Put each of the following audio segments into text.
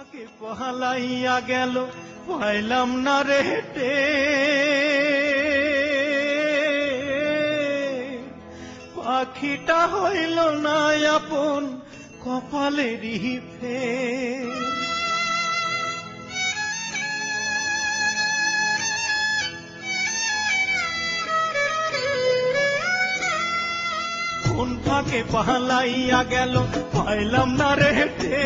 ফাঁকে পালাইয়া গেল পাইলাম না রে হেঁটে, পাখিটা হইল না আপন কপালেরই ফের। কোন ফাঁকে পালাইয়া গেল পাইলাম না রে হেঁটে,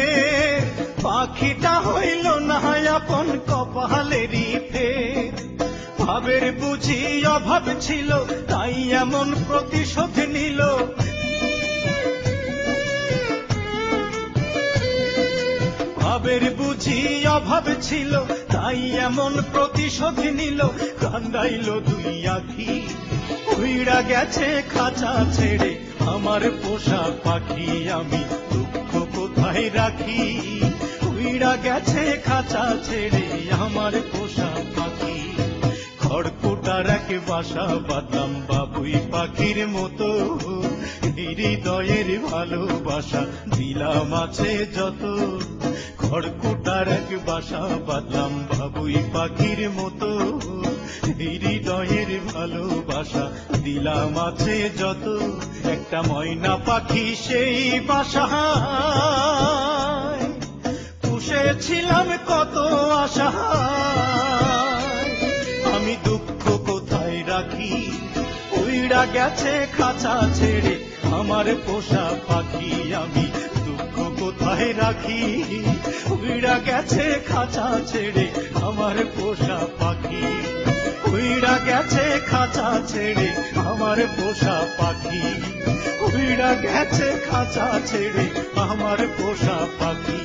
পাখিটা হইল না আপন কপালেরই ফের। ভাবের বুঝি অভাব ছিল তাই এমন প্রতিশোধ নিল, ভাবের বুঝি অভাব ছিল তাই এমন প্রতিশোধ নিল। কান্দাইল দুই আখি উইড়া গেছে খাঁচা ছেড়ে আমার পোষা পাখি, আমি দুঃখ কোথায় রাখি। উইড়া গেছে খাঁচা ছেড়ে আমার পোষা পাখি, খড়কুটার এক বাসা বাঁধলাম বাবুই পাখির মতো, হৃদয়ের ভালোবাসা দিলাম আছে যত। খড়কুটার এক বাসা বাঁধলাম বাবুই পাখির মতো, হৃদয়ের ভালোবাসা দিলাম আছে যত। একটা ময়না পাখি সেই বাসায় পুষেছিলাম কত আশা, আমি দুঃখ কোথায় রাখি। উইড়া গেছে খাঁচা ছেড়ে আমার পোষা পাখি, আমি দুঃখ কোথায় রাখি। উইড়া গেছে খাঁচা ছেড়ে আমার পোষা পাখি, উইড়া গেছে খাঁচা ছেড়ে আমার পোষা পাখি, উইড়া গেছে খাঁচা ছেড়ে আমার পোষা পাখি।